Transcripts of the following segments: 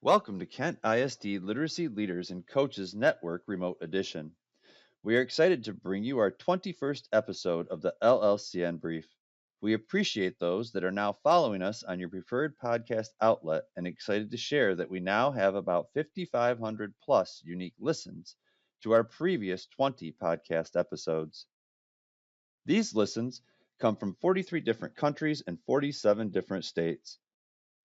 Welcome to Kent ISD Literacy Leaders and Coaches Network Remote Edition. We are excited to bring you our 21st episode of the LLCN Brief. We appreciate those that are now following us on your preferred podcast outlet and excited to share that we now have about 5,500 plus unique listens to our previous 20 podcast episodes. These listens come from 43 different countries and 47 different states.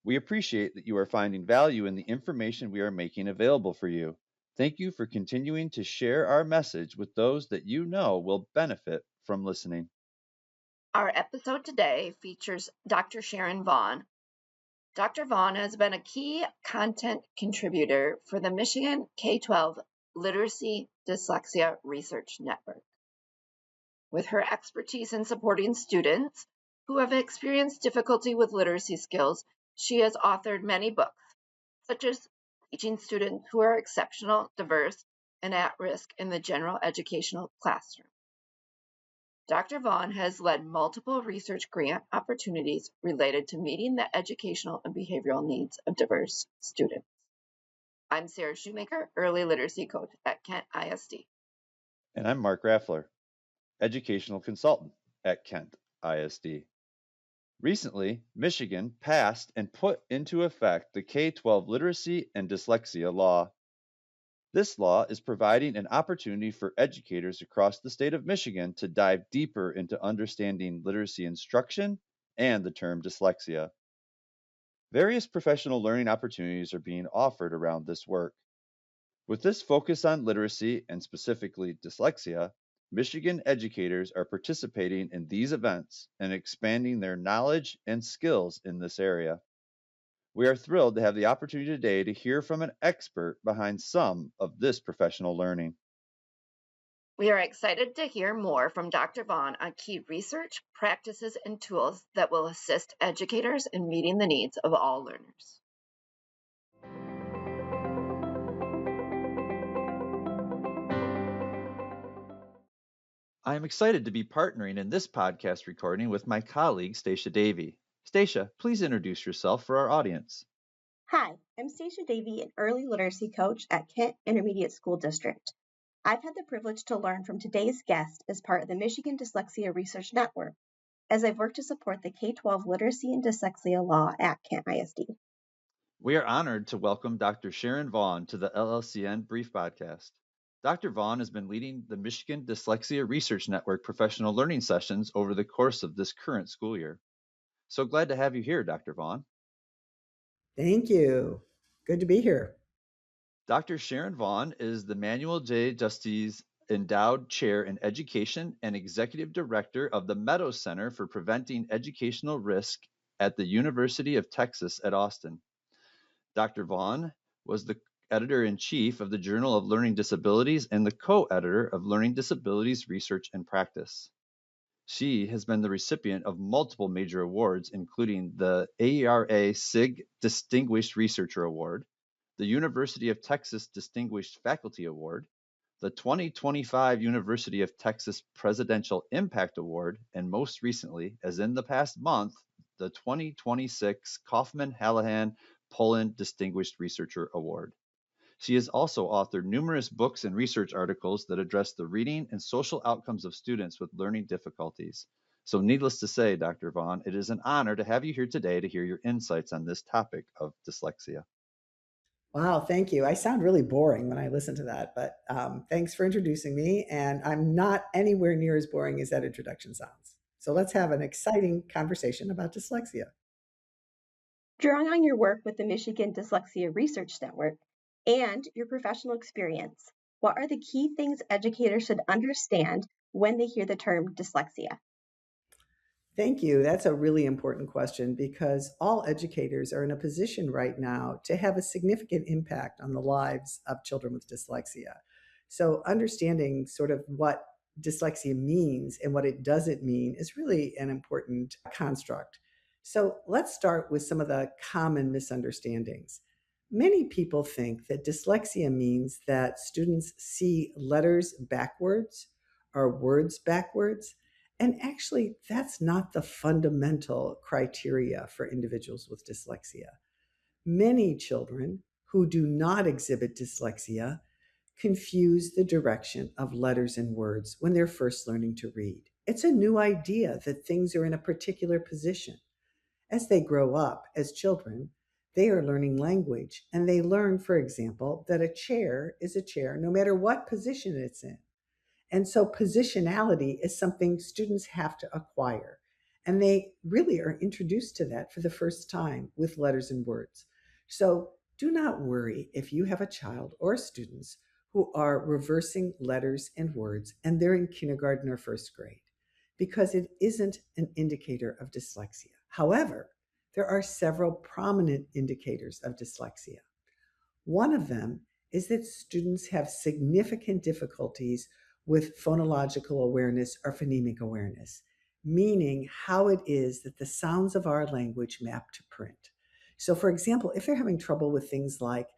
We appreciate that you are finding value in the information we are making available for you. Thank you for continuing to share our message with those that you know will benefit from listening. Our episode today features Dr. Sharon Vaughn. Dr. Vaughn has been a key content contributor for the Michigan K-12 Literacy Dyslexia Research Network. With her expertise in supporting students who have experienced difficulty with literacy skills, she has authored many books, such as Teaching Students Who Are Exceptional, Diverse, and at Risk in the General Educational Classroom. Dr. Vaughn has led multiple research grant opportunities related to meeting the educational and behavioral needs of diverse students. I'm Sarah Shoemaker, Early Literacy Coach at Kent ISD. And I'm Mark Raffler, Educational Consultant at Kent ISD. Recently, Michigan passed and put into effect the K-12 Literacy and Dyslexia Law. This law is providing an opportunity for educators across the state of Michigan to dive deeper into understanding literacy instruction and the term dyslexia. Various professional learning opportunities are being offered around this work. With this focus on literacy and specifically dyslexia, Michigan educators are participating in these events and expanding their knowledge and skills in this area. We are thrilled to have the opportunity today to hear from an expert behind some of this professional learning. We are excited to hear more from Dr. Vaughn on key research, practices, and tools that will assist educators in meeting the needs of all learners. I am excited to be partnering in this podcast recording with my colleague, Statia Davey. Statia, please introduce yourself for our audience. Hi, I'm Statia Davey, an early literacy coach at Kent Intermediate School District. I've had the privilege to learn from today's guest as part of the Michigan Dyslexia Research Network, as I've worked to support the K-12 Literacy and Dyslexia Law at Kent ISD. We are honored to welcome Dr. Sharon Vaughn to the LLCN Brief Podcast. Dr. Vaughn has been leading the Michigan Dyslexia Research Network professional learning sessions over the course of this current school year. So glad to have you here, Dr. Vaughn. Thank you. Good to be here. Dr. Sharon Vaughn is the Manuel J. Justice Endowed Chair in Education and Executive Director of the Meadows Center for Preventing Educational Risk at the University of Texas at Austin. Dr. Vaughn was the editor-in-chief of the Journal of Learning Disabilities and the co-editor of Learning Disabilities Research and Practice. She has been the recipient of multiple major awards, including the AERA SIG Distinguished Researcher Award, the University of Texas Distinguished Faculty Award, the 2025 University of Texas Presidential Impact Award, and most recently, as in the past month, the 2026 Kaufman-Hallahan Poland Distinguished Researcher Award. She has also authored numerous books and research articles that address the reading and social outcomes of students with learning difficulties. So needless to say, Dr. Vaughn, it is an honor to have you here today to hear your insights on this topic of dyslexia. Wow, thank you. I sound really boring when I listen to that, but thanks for introducing me. And I'm not anywhere near as boring as that introduction sounds. So let's have an exciting conversation about dyslexia. Drawing on your work with the Michigan Dyslexia Research Network and your professional experience, what are the key things educators should understand when they hear the term dyslexia? Thank you. That's a really important question because all educators are in a position right now to have a significant impact on the lives of children with dyslexia. So understanding sort of what dyslexia means and what it doesn't mean is really an important construct. So let's start with some of the common misunderstandings. Many people think that dyslexia means that students see letters backwards or words backwards. And actually, that's not the fundamental criteria for individuals with dyslexia. Many children who do not exhibit dyslexia confuse the direction of letters and words when they're first learning to read. It's a new idea that things are in a particular position. As they grow up as children, they are learning language, and they learn, for example, that a chair is a chair no matter what position it's in. And so positionality is something students have to acquire. And they really are introduced to that for the first time with letters and words. So do not worry if you have a child or students who are reversing letters and words and they're in kindergarten or first grade, because it isn't an indicator of dyslexia. However, there are several prominent indicators of dyslexia. One of them is that students have significant difficulties with phonological awareness or phonemic awareness, meaning how it is that the sounds of our language map to print. So, for example, if they're having trouble with things like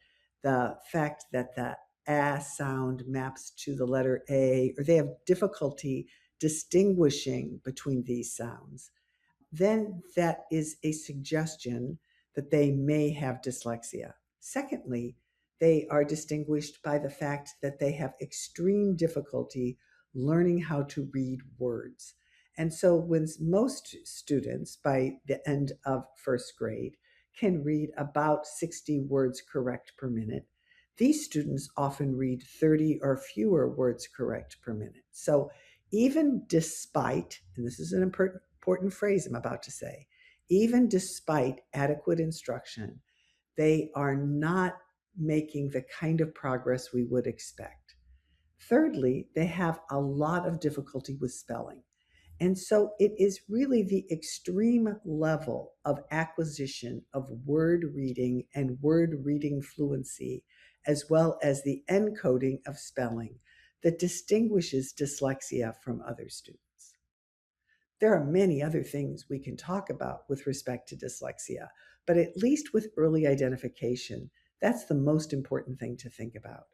the fact that the a sound maps to the letter A, or they have difficulty distinguishing between these sounds, then that is a suggestion that they may have dyslexia. Secondly, they are distinguished by the fact that they have extreme difficulty learning how to read words. And so when most students by the end of first grade can read about 60 words correct per minute, these students often read 30 or fewer words correct per minute. So even despite, and this is an important phrase I'm about to say, even despite adequate instruction, they are not making the kind of progress we would expect. Thirdly, they have a lot of difficulty with spelling. And so it is really the extreme level of acquisition of word reading and word reading fluency, as well as the encoding of spelling, that distinguishes dyslexia from other students. There are many other things we can talk about with respect to dyslexia, but at least with early identification, that's the most important thing to think about.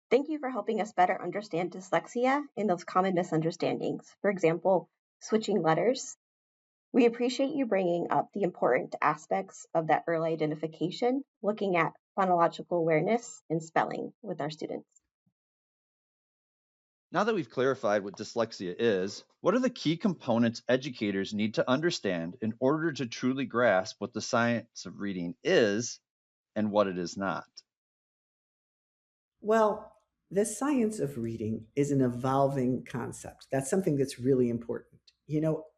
Thank you for helping us better understand dyslexia and those common misunderstandings. For example, switching letters. We appreciate you bringing up the important aspects of that early identification, looking at phonological awareness and spelling with our students. Now that we've clarified what dyslexia is, what are the key components educators need to understand in order to truly grasp what the science of reading is and what it is not? Well, the science of reading is an evolving concept. That's something that's really important.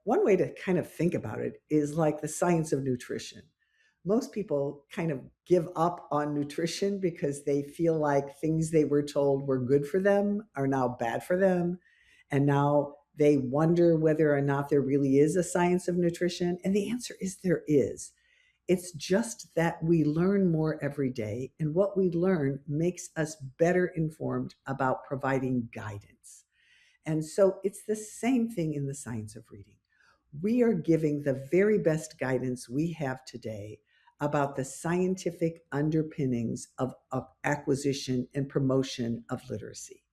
One way to kind of think about it is like the science of nutrition. Most people kind of give up on nutrition because they feel like things they were told were good for them are now bad for them. And now they wonder whether or not there really is a science of nutrition. And the answer is there is. It's just that we learn more every day, and what we learn makes us better informed about providing guidance. And so it's the same thing in the science of reading. We are giving the very best guidance we have today about the scientific underpinnings of acquisition and promotion of literacy.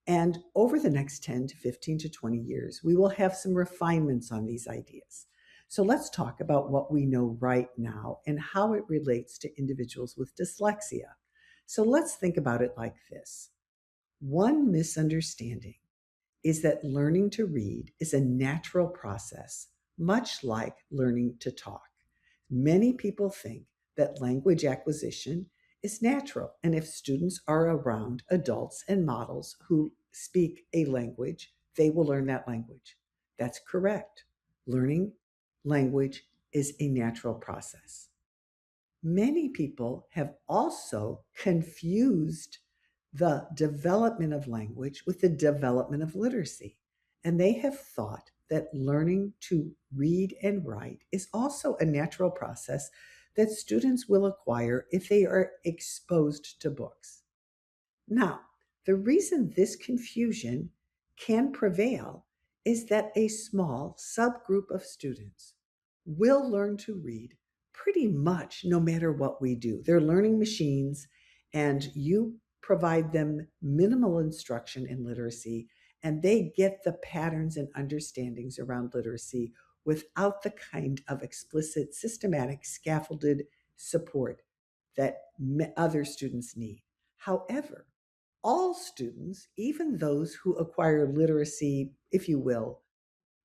And over the next 10 to 15 to 20 years, we will have some refinements on these ideas. So let's talk about what we know right now and how it relates to individuals with dyslexia. So let's think about it like this. One misunderstanding is that learning to read is a natural process, much like learning to talk. Many people think that language acquisition is natural, and if students are around adults and models who speak a language, they will learn that language. That's correct. Learning language is a natural process. Many people have also confused the development of language with the development of literacy. And they have thought that learning to read and write is also a natural process that students will acquire if they are exposed to books. Now, the reason this confusion can prevail is that a small subgroup of students will learn to read pretty much no matter what we do. They're learning machines, and you provide them minimal instruction in literacy, and they get the patterns and understandings around literacy without the kind of explicit, systematic, scaffolded support that other students need. However, all students, even those who acquire literacy, if you will,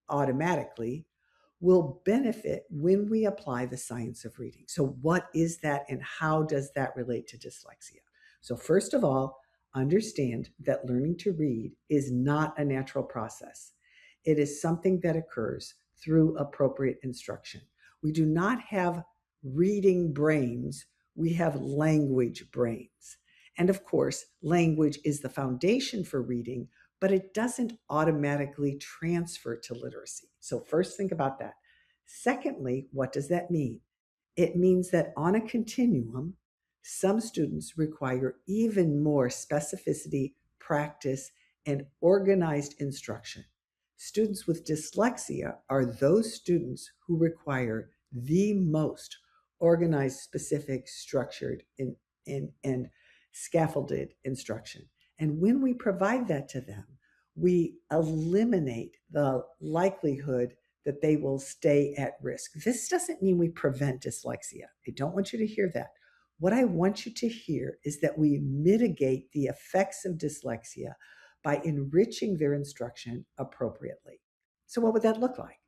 automatically, will benefit when we apply the science of reading. So, what is that and how does that relate to dyslexia? So, first of all, understand that learning to read is not a natural process. It is something that occurs through appropriate instruction. We do not have reading brains, we have language brains. And of course, language is the foundation for reading, but it doesn't automatically transfer to literacy. So, first, think about that. Secondly, what does that mean? It means that on a continuum, some students require even more specificity, practice, and organized instruction. Students with dyslexia are those students who require the most organized, specific, structured, and scaffolded instruction. And when we provide that to them, we eliminate the likelihood that they will stay at risk. This doesn't mean we prevent dyslexia. I don't want you to hear that. What I want you to hear is that we mitigate the effects of dyslexia by enriching their instruction appropriately. So, what would that look like?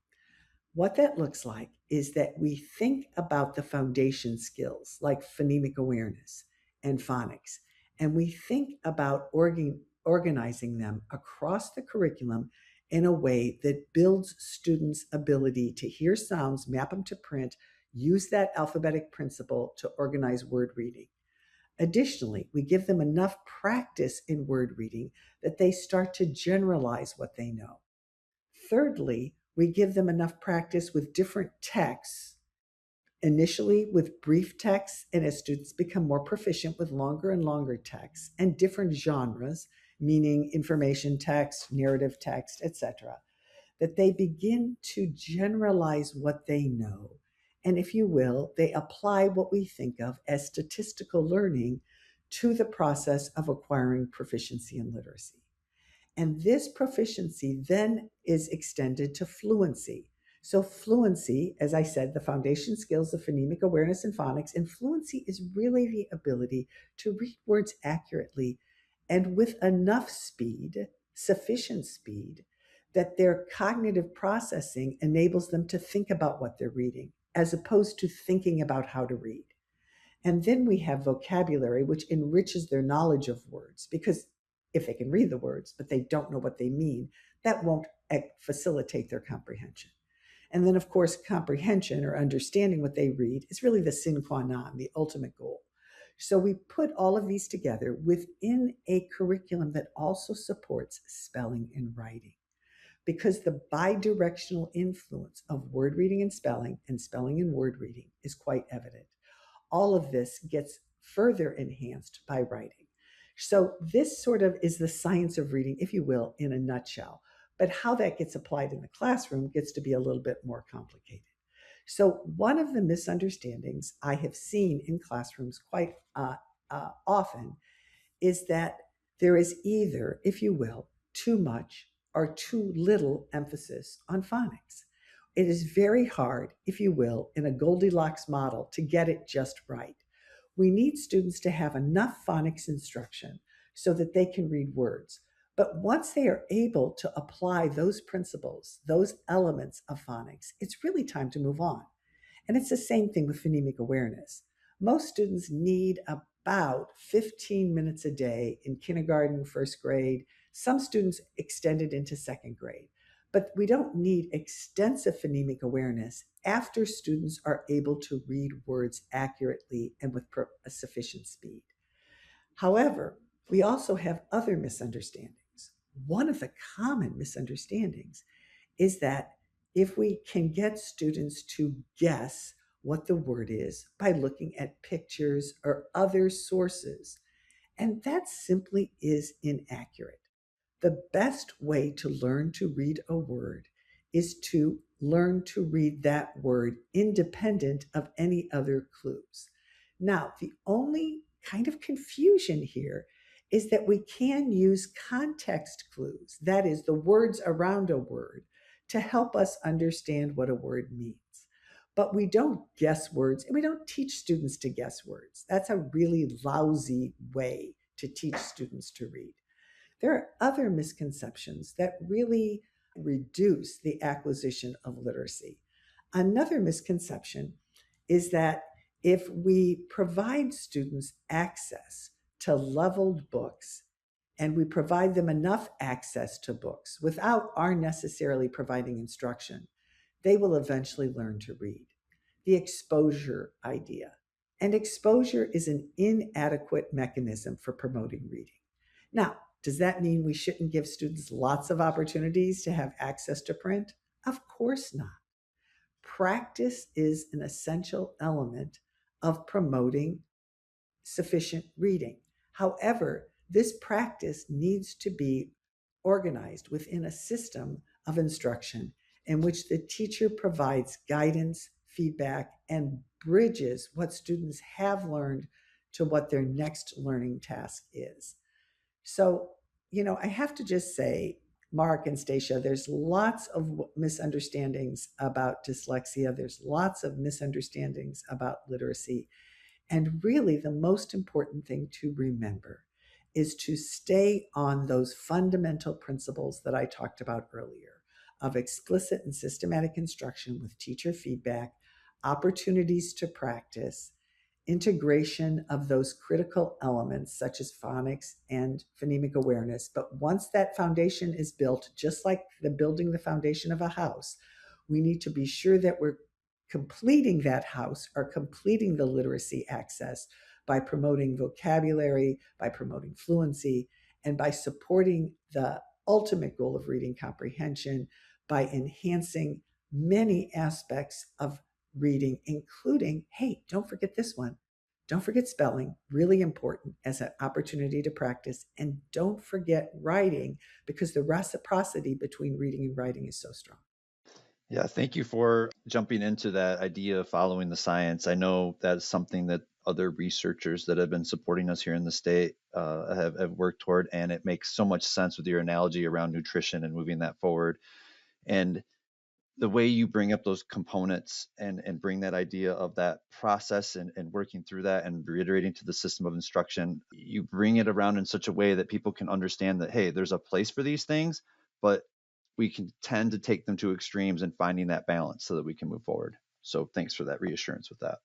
What that looks like is that we think about the foundation skills like phonemic awareness and phonics, and we think about organizing them across the curriculum in a way that builds students' ability to hear sounds, map them to print, use that alphabetic principle to organize word reading. Additionally, we give them enough practice in word reading that they start to generalize what they know. Thirdly, we give them enough practice with different texts, initially with brief texts, and as students become more proficient with longer and longer texts and different genres, meaning information text, narrative text, etc., that they begin to generalize what they know. And if you will, they apply what we think of as statistical learning to the process of acquiring proficiency in literacy. And this proficiency then is extended to fluency. So, fluency, as I said, the foundation skills of phonemic awareness and phonics, and fluency is really the ability to read words accurately and with enough speed, sufficient speed, that their cognitive processing enables them to think about what they're reading, as opposed to thinking about how to read. And then we have vocabulary, which enriches their knowledge of words, because if they can read the words, but they don't know what they mean, that won't facilitate their comprehension. And then, of course, comprehension or understanding what they read is really the sine qua non, the ultimate goal. So we put all of these together within a curriculum that also supports spelling and writing, because the bidirectional influence of word reading and spelling and word reading is quite evident. All of this gets further enhanced by writing. So this sort of is the science of reading, if you will, in a nutshell. But how that gets applied in the classroom gets to be a little bit more complicated. So one of the misunderstandings I have seen in classrooms quite often is that there is either, if you will, too much or too little emphasis on phonics. It is very hard, if you will, in a Goldilocks model to get it just right. We need students to have enough phonics instruction so that they can read words. But once they are able to apply those principles, those elements of phonics, it's really time to move on. And it's the same thing with phonemic awareness. Most students need about 15 minutes a day in kindergarten, first grade. Some students extend it into second grade. But we don't need extensive phonemic awareness after students are able to read words accurately and with a sufficient speed. However, we also have other misunderstandings. One of the common misunderstandings is that if we can get students to guess what the word is by looking at pictures or other sources, and that simply is inaccurate. The best way to learn to read a word is to learn to read that word independent of any other clues. Now, the only kind of confusion here is that we can use context clues, that is, the words around a word, to help us understand what a word means. But we don't guess words, and we don't teach students to guess words. That's a really lousy way to teach students to read. There are other misconceptions that really reduce the acquisition of literacy. Another misconception is that if we provide students access to leveled books and we provide them enough access to books without our necessarily providing instruction, they will eventually learn to read. The exposure idea. And exposure is an inadequate mechanism for promoting reading. Now, does that mean we shouldn't give students lots of opportunities to have access to print? Of course not. Practice is an essential element of promoting sufficient reading. However, this practice needs to be organized within a system of instruction in which the teacher provides guidance, feedback, and bridges what students have learned to what their next learning task is. So, I have to just say, Mark and Statia, there's lots of misunderstandings about dyslexia. There's lots of misunderstandings about literacy. And really, the most important thing to remember is to stay on those fundamental principles that I talked about earlier of explicit and systematic instruction with teacher feedback, opportunities to practice, integration of those critical elements such as phonics and phonemic awareness. But once that foundation is built, just like building the foundation of a house, we need to be sure that we're completing that house or completing the literacy access by promoting vocabulary, by promoting fluency, and by supporting the ultimate goal of reading comprehension by enhancing many aspects of reading, including, hey, don't forget this one. Don't forget spelling, really important as an opportunity to practice. And don't forget writing, because the reciprocity between reading and writing is so strong. Yeah, thank you for jumping into that idea of following the science. I know that's something that other researchers that have been supporting us here in the state have worked toward, and it makes so much sense with your analogy around nutrition and moving that forward. And the way you bring up those components and bring that idea of that process and working through that and reiterating to the system of instruction, you bring it around in such a way that people can understand that, hey, there's a place for these things, but we can tend to take them to extremes and finding that balance so that we can move forward. So thanks for that reassurance with that.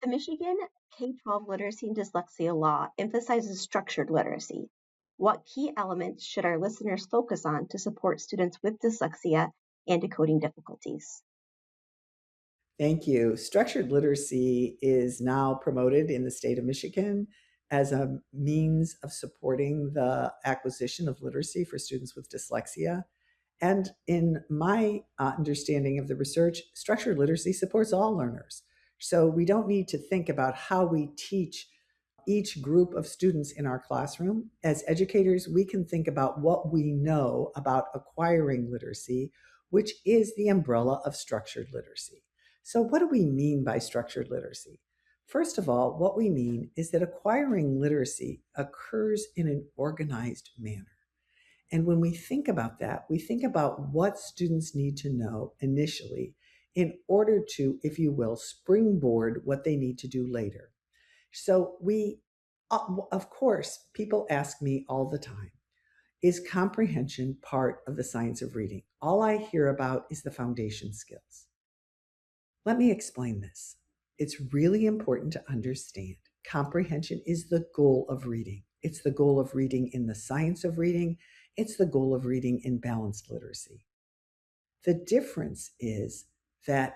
The Michigan K-12 Literacy and Dyslexia Law emphasizes structured literacy. What key elements should our listeners focus on to support students with dyslexia and decoding difficulties? Thank you. Structured literacy is now promoted in the state of Michigan as a means of supporting the acquisition of literacy for students with dyslexia. And in my understanding of the research, structured literacy supports all learners. So we don't need to think about how we teach each group of students in our classroom. As educators, we can think about what we know about acquiring literacy, which is the umbrella of structured literacy. So, what do we mean by structured literacy? First of all, what we mean is that acquiring literacy occurs in an organized manner. And when we think about that, we think about what students need to know initially in order to, if you will, springboard what they need to do later. So of course, people ask me all the time, is comprehension part of the science of reading? All I hear about is the foundation skills. Let me explain this. It's really important to understand comprehension is the goal of reading. It's the goal of reading in the science of reading. It's the goal of reading in balanced literacy. The difference is that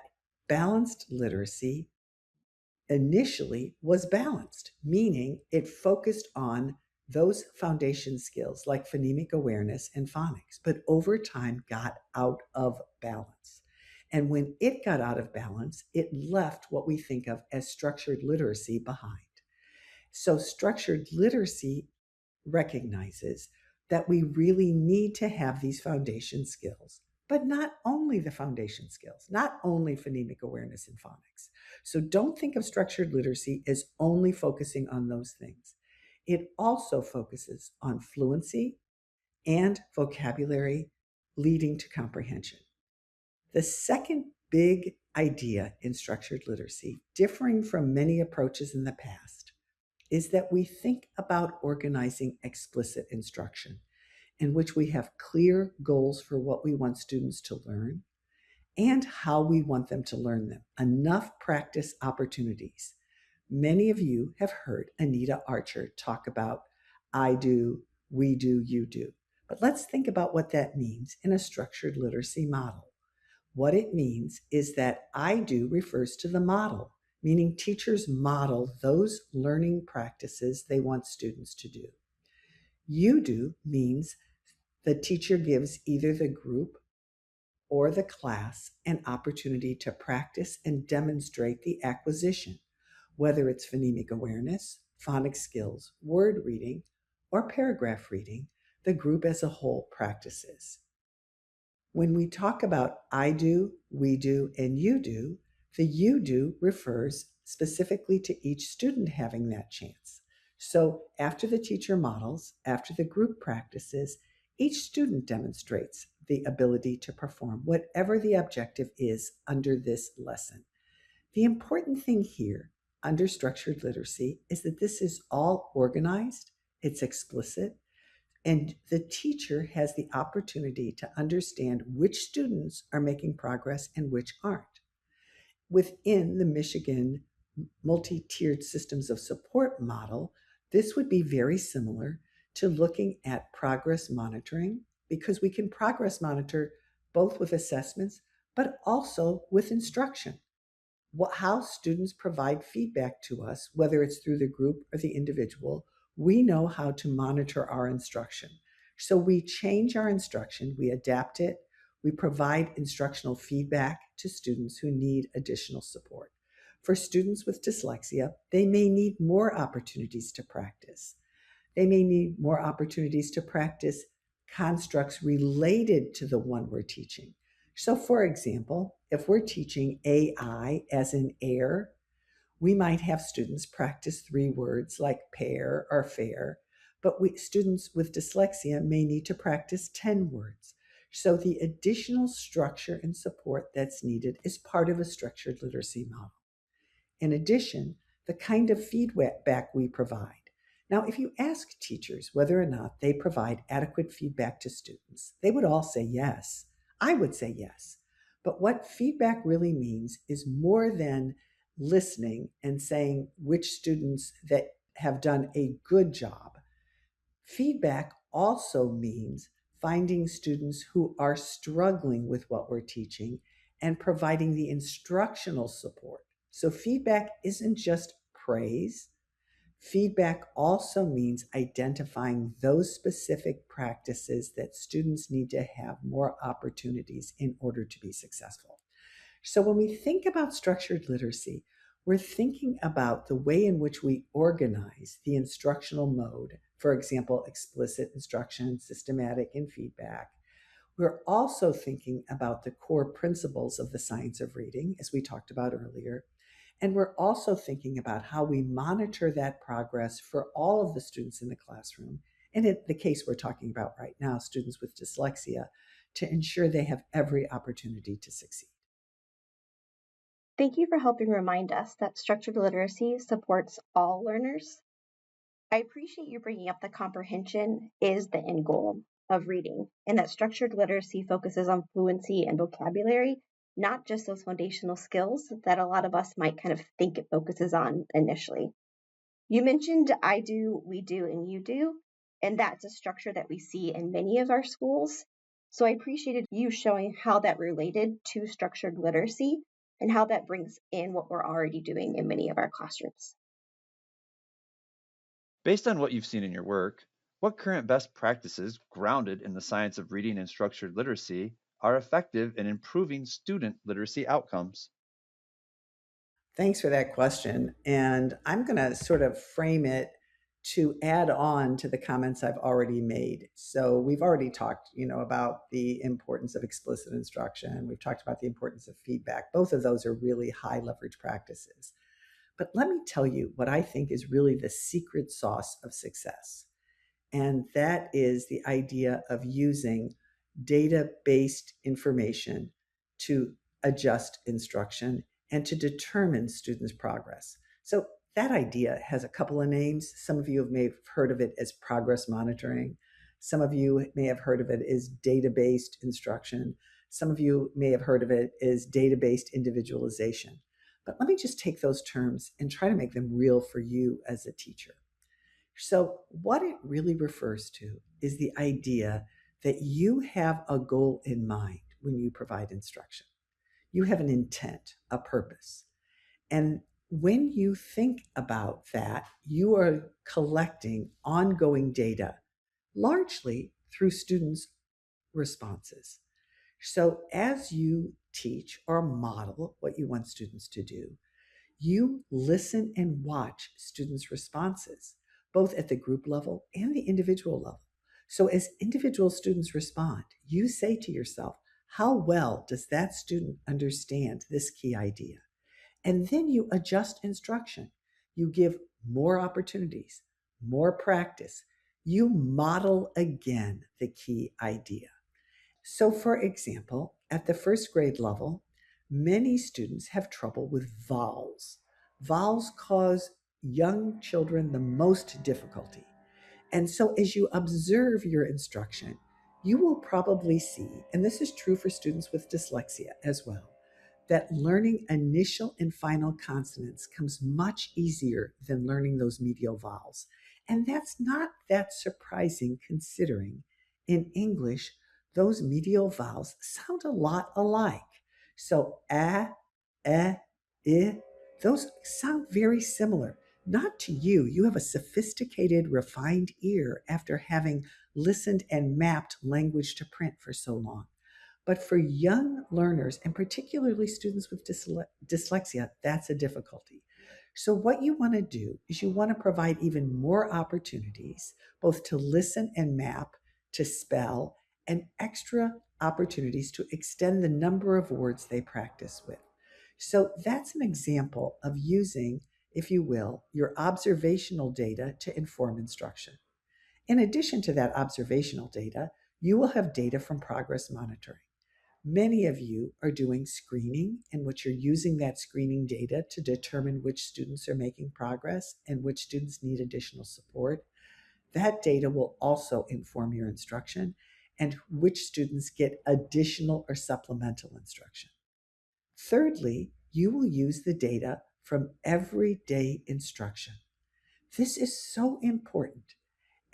balanced literacy initially was balanced, meaning it focused on those foundation skills like phonemic awareness and phonics, but over time got out of balance. And when it got out of balance, it left what we think of as structured literacy behind. So, structured literacy recognizes that we really need to have these foundation skills, but not only the foundation skills, not only phonemic awareness and phonics. So don't think of structured literacy as only focusing on those things. It also focuses on fluency and vocabulary leading to comprehension. The second big idea in structured literacy, differing from many approaches in the past, is that we think about organizing explicit instruction in which we have clear goals for what we want students to learn and how we want them to learn them. Enough practice opportunities. Many of you have heard Anita Archer talk about I do, we do, you do. But let's think about what that means in a structured literacy model. What it means is that I do refers to the model, meaning teachers model those learning practices they want students to do. You do means the teacher gives either the group or the class an opportunity to practice and demonstrate the acquisition, whether it's phonemic awareness, phonics skills, word reading, or paragraph reading, the group as a whole practices. When we talk about I do, we do, and you do, the you do refers specifically to each student having that chance. So after the teacher models, after the group practices, each student demonstrates the ability to perform whatever the objective is under this lesson. The important thing here under structured literacy is that this is all organized, it's explicit, and the teacher has the opportunity to understand which students are making progress and which aren't. Within the Michigan multi-tiered systems of support model, this would be very similar to looking at progress monitoring, because we can progress monitor both with assessments, but also with instruction. How students provide feedback to us, whether it's through the group or the individual, we know how to monitor our instruction. So we change our instruction, we adapt it, we provide instructional feedback to students who need additional support. For students with dyslexia, they may need more opportunities to practice. They may need more opportunities to practice constructs related to the one we're teaching. So, for example, if we're teaching AI as in air, we might have students practice 3 words like pair or fair, but students with dyslexia may need to practice 10 words. So the additional structure and support that's needed is part of a structured literacy model. In addition, the kind of feedback we provide. Now, if you ask teachers whether or not they provide adequate feedback to students, they would all say yes. I would say yes. But what feedback really means is more than listening and saying which students that have done a good job. Feedback also means finding students who are struggling with what we're teaching and providing the instructional support. So feedback isn't just praise. Feedback also means identifying those specific practices that students need to have more opportunities in order to be successful. So when we think about structured literacy, we're thinking about the way in which we organize the instructional mode, for example, explicit instruction, systematic, and feedback. We're also thinking about the core principles of the science of reading, as we talked about earlier. And we're also thinking about how we monitor that progress for all of the students in the classroom. And in the case we're talking about right now, students with dyslexia, to ensure they have every opportunity to succeed. Thank you for helping remind us that structured literacy supports all learners. I appreciate you bringing up that comprehension is the end goal of reading, and that structured literacy focuses on fluency and vocabulary, not just those foundational skills that a lot of us might kind of think it focuses on initially. You mentioned I do, we do, and you do, and that's a structure that we see in many of our schools. So I appreciated you showing how that related to structured literacy and how that brings in what we're already doing in many of our classrooms. Based on what you've seen in your work, what current best practices grounded in the science of reading and structured literacy are effective in improving student literacy outcomes? Thanks for that question. And I'm going to sort of frame it to add on to the comments I've already made. So we've already talked, about the importance of explicit instruction. We've talked about the importance of feedback. Both of those are really high leverage practices. But let me tell you what I think is really the secret sauce of success. And that is the idea of using data-based information to adjust instruction, and to determine students' progress. So that idea has a couple of names. Some of you may have heard of it as progress monitoring. Some of you may have heard of it as data-based instruction. Some of you may have heard of it as data-based individualization. But let me just take those terms and try to make them real for you as a teacher. So, what it really refers to is the idea that you have a goal in mind when you provide instruction. You have an intent, a purpose. And when you think about that, you are collecting ongoing data, largely through students' responses. So, as you teach or model what you want students to do, you listen and watch students' responses, both at the group level and the individual level. So, as individual students respond, you say to yourself, how well does that student understand this key idea? And then you adjust instruction. You give more opportunities, more practice. You model again the key idea. So, for example, at the first grade level, many students have trouble with vowels. Vowels cause young children the most difficulty. And so, as you observe your instruction, you will probably see, and this is true for students with dyslexia as well, that learning initial and final consonants comes much easier than learning those medial vowels. And that's not that surprising considering in English, those medial vowels sound a lot alike. So, eh, I, those sound very similar. Not to you. You have a sophisticated, refined ear after having listened and mapped language to print for so long. But for young learners, and particularly students with dyslexia, that's a difficulty. So, what you want to do is you want to provide even more opportunities, both to listen and map, to spell, and extra opportunities to extend the number of words they practice with. So, that's an example of using, if you will, your observational data to inform instruction. In addition to that observational data, you will have data from progress monitoring. Many of you are doing screening in which you're using that screening data to determine which students are making progress and which students need additional support. That data will also inform your instruction and which students get additional or supplemental instruction. Thirdly, you will use the data from everyday instruction. This is so important.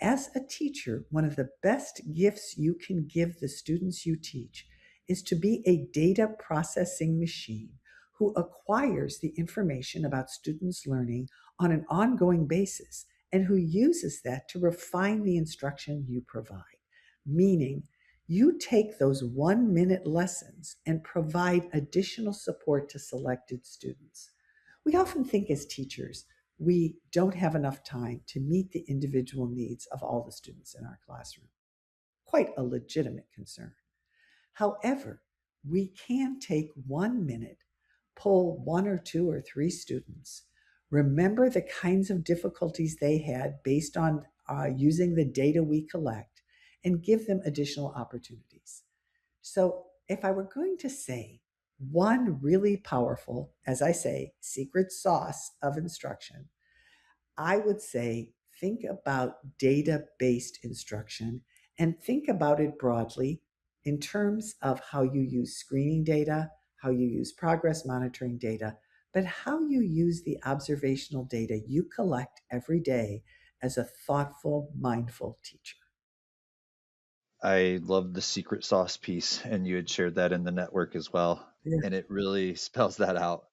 As a teacher, one of the best gifts you can give the students you teach is to be a data processing machine who acquires the information about students' learning on an ongoing basis and who uses that to refine the instruction you provide. Meaning, you take those 1 minute lessons and provide additional support to selected students. We often think as teachers, we don't have enough time to meet the individual needs of all the students in our classroom. Quite a legitimate concern. However, we can take 1 minute, pull one or two or three students, remember the kinds of difficulties they had based on using the data we collect, and give them additional opportunities. So, if I were going to say one really powerful, as I say, secret sauce of instruction, I would say think about data based instruction and think about it broadly in terms of how you use screening data, how you use progress monitoring data, but how you use the observational data you collect every day as a thoughtful, mindful teacher. I love the secret sauce piece, and you had shared that in the network as well. Yeah. And it really spells that out.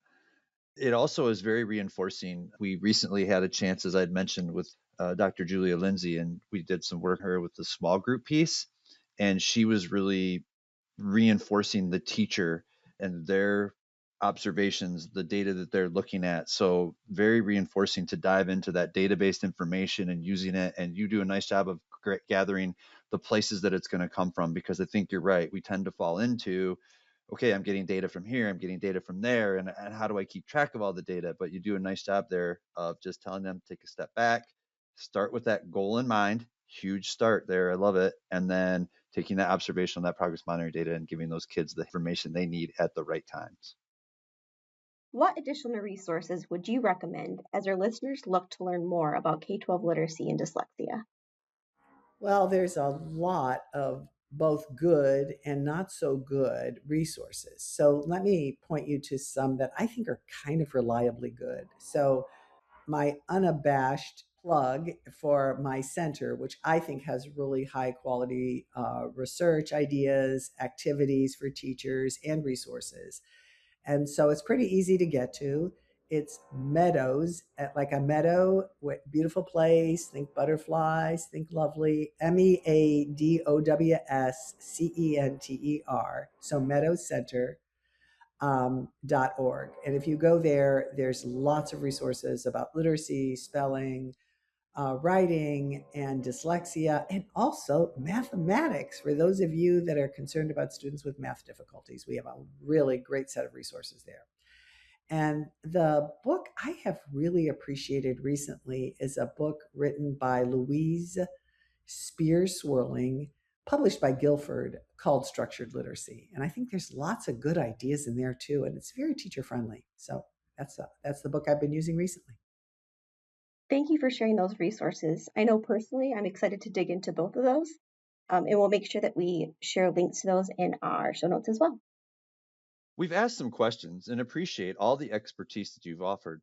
It also is very reinforcing. We recently had a chance, as I'd mentioned, with Dr. Julia Lindsay, and we did some work with her with the small group piece. And she was really reinforcing the teacher and their observations, the data that they're looking at. So very reinforcing to dive into that database information and using it. And you do a nice job of gathering the places that it's going to come from, because I think you're right. We tend to fall into, okay, I'm getting data from here, I'm getting data from there, and how do I keep track of all the data? But you do a nice job there of just telling them, take a step back, start with that goal in mind. Huge start there. I love it. And then taking that observational, that progress monitoring data, and giving those kids the information they need at the right times. What additional resources would you recommend as our listeners look to learn more about K-12 literacy and dyslexia? Well, there's a lot of both good and not so good resources. So let me point you to some that I think are kind of reliably good. So my unabashed plug for my center, which I think has really high quality research ideas, activities for teachers, and resources. And so it's pretty easy to get to. It's Meadows, like a meadow, beautiful place. Think butterflies, think lovely. MEADOWSCENTER. So Meadows Center. .org. And if you go there, there's lots of resources about literacy, spelling, writing, and dyslexia, and also mathematics. For those of you that are concerned about students with math difficulties, we have a really great set of resources there. And the book I have really appreciated recently is a book written by Louise Spears Swirling, published by Guilford, called Structured Literacy. And I think there's lots of good ideas in there too, and it's very teacher friendly. So that's the book I've been using recently. Thank you for sharing those resources. I know personally I'm excited to dig into both of those, and we'll make sure that we share links to those in our show notes as well. We've asked some questions and appreciate all the expertise that you've offered.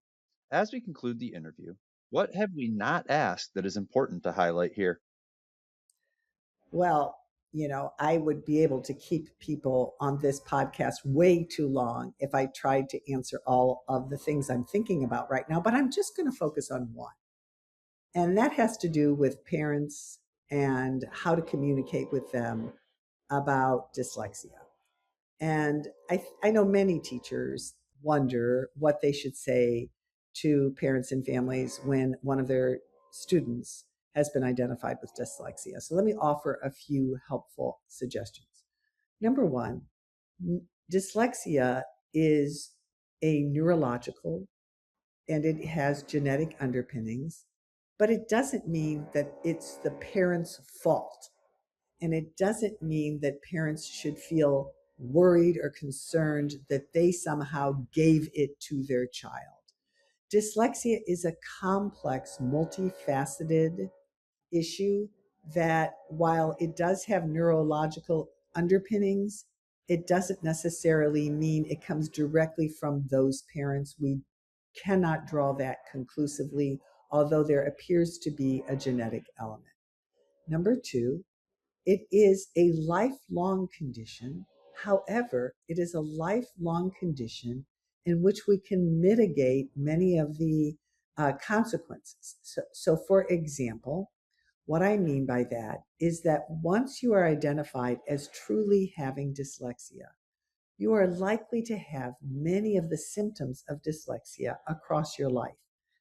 As we conclude the interview, what have we not asked that is important to highlight here? Well, I would be able to keep people on this podcast way too long if I tried to answer all of the things I'm thinking about right now, but I'm just going to focus on one. And that has to do with parents and how to communicate with them about dyslexia. And I know many teachers wonder what they should say to parents and families when one of their students has been identified with dyslexia. So let me offer a few helpful suggestions. Number one, dyslexia is a neurological and it has genetic underpinnings, but it doesn't mean that it's the parent's fault. And it doesn't mean that parents should feel worried or concerned that they somehow gave it to their child. Dyslexia is a complex, multifaceted issue that, while it does have neurological underpinnings, it doesn't necessarily mean it comes directly from those parents. We cannot draw that conclusively, although there appears to be a genetic element. Number two, it is a lifelong condition. However, it is a lifelong condition in which we can mitigate many of the consequences. So, for example, what I mean by that is that once you are identified as truly having dyslexia, you are likely to have many of the symptoms of dyslexia across your life.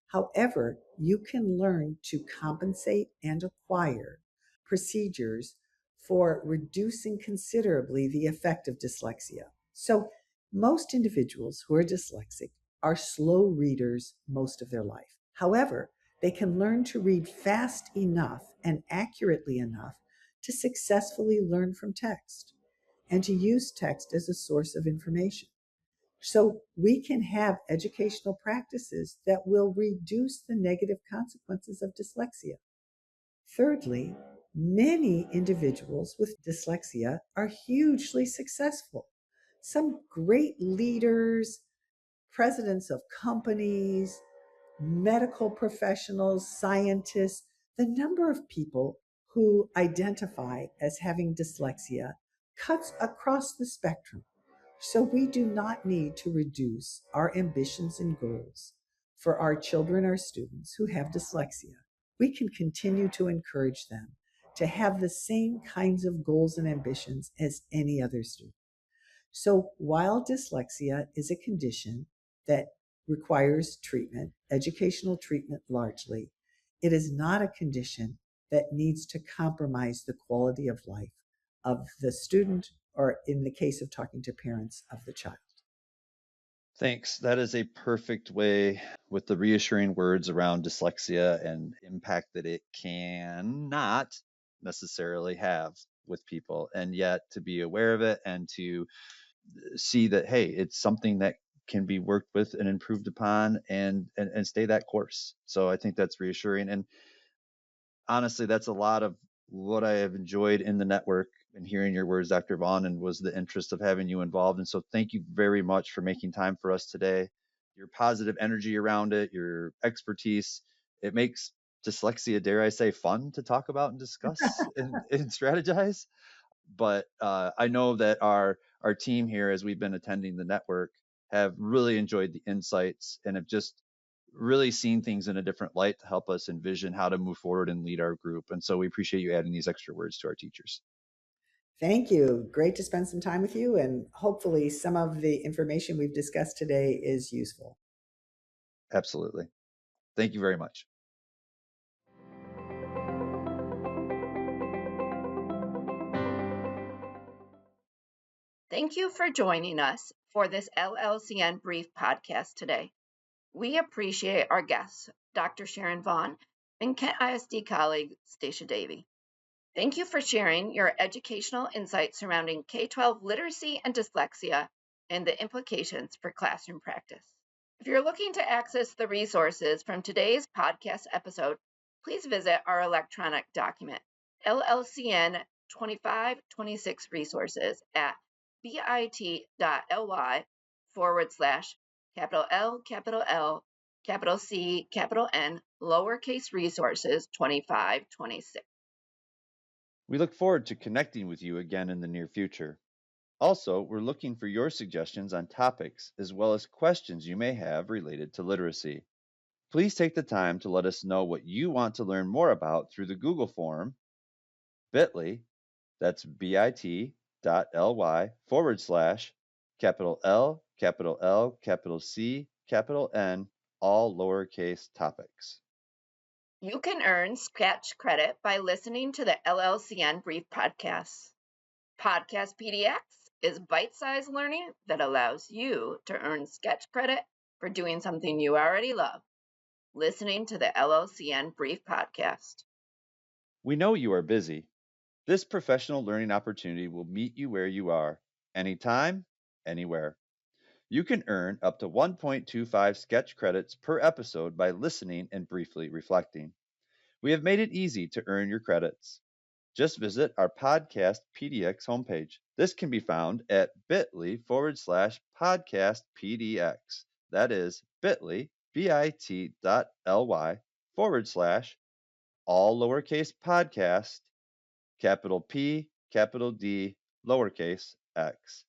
However, you can learn to compensate and acquire procedures for reducing considerably the effect of dyslexia. So, most individuals who are dyslexic are slow readers most of their life. However, they can learn to read fast enough and accurately enough to successfully learn from text and to use text as a source of information. So we can have educational practices that will reduce the negative consequences of dyslexia. Thirdly, many individuals with dyslexia are hugely successful. Some great leaders, presidents of companies, medical professionals, scientists, the number of people who identify as having dyslexia cuts across the spectrum. So we do not need to reduce our ambitions and goals for our children or students who have dyslexia. We can continue to encourage them to have the same kinds of goals and ambitions as any other student. So while dyslexia is a condition that requires treatment, educational treatment largely, it is not a condition that needs to compromise the quality of life of the student, or in the case of talking to parents, of the child. Thanks. That is a perfect way, with the reassuring words around dyslexia and impact that it cannot necessarily have. with people, and yet to be aware of it and to see that, hey, it's something that can be worked with and improved upon, and stay that course. So I think that's reassuring. And honestly, that's a lot of what I have enjoyed in the network and hearing your words, Dr. Vaughn, and was the interest of having you involved. And so thank you very much for making time for us today. Your positive energy around it, your expertise, it makes dyslexia, dare I say, fun to talk about and discuss and strategize. But I know that our team here, as we've been attending the network, have really enjoyed the insights and have just really seen things in a different light to help us envision how to move forward and lead our group. And so we appreciate you adding these extra words to our teachers. Thank you. Great to spend some time with you, and hopefully some of the information we've discussed today is useful. Absolutely. Thank you very much. Thank you for joining us for this LLCN brief podcast today. We appreciate our guests, Dr. Sharon Vaughn and Kent ISD colleague, Statia Davey. Thank you for sharing your educational insights surrounding K-12 literacy and dyslexia and the implications for classroom practice. If you're looking to access the resources from today's podcast episode, please visit our electronic document, LLCN 2526 resources at bit.ly/L, C, N, lowercase resources 2526. We look forward to connecting with you again in the near future. Also, we're looking for your suggestions on topics as well as questions you may have related to literacy. Please take the time to let us know what you want to learn more about through the Google form, bit.ly, that's bit.ly/L, C, N, all lowercase topics. You can earn Sketch credit by listening to the LLCN Brief Podcasts. Podcast PDX is bite-sized learning that allows you to earn Sketch credit for doing something you already love, listening to the LLCN Brief Podcast. We know you are busy. This professional learning opportunity will meet you where you are, anytime, anywhere. You can earn up to 1.25 Sketch credits per episode by listening and briefly reflecting. We have made it easy to earn your credits. Just visit our podcast PDX homepage. This can be found at bit.ly/podcast PDX. That is bit.ly, bit.ly/ all lowercase podcast, capital P, capital D, lowercase x.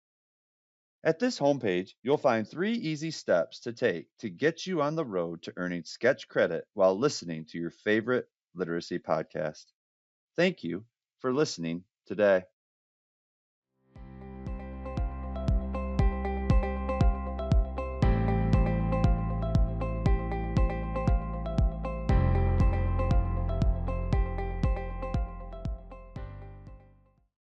At this homepage, you'll find 3 easy steps to take to get you on the road to earning Sketch credit while listening to your favorite literacy podcast. Thank you for listening today.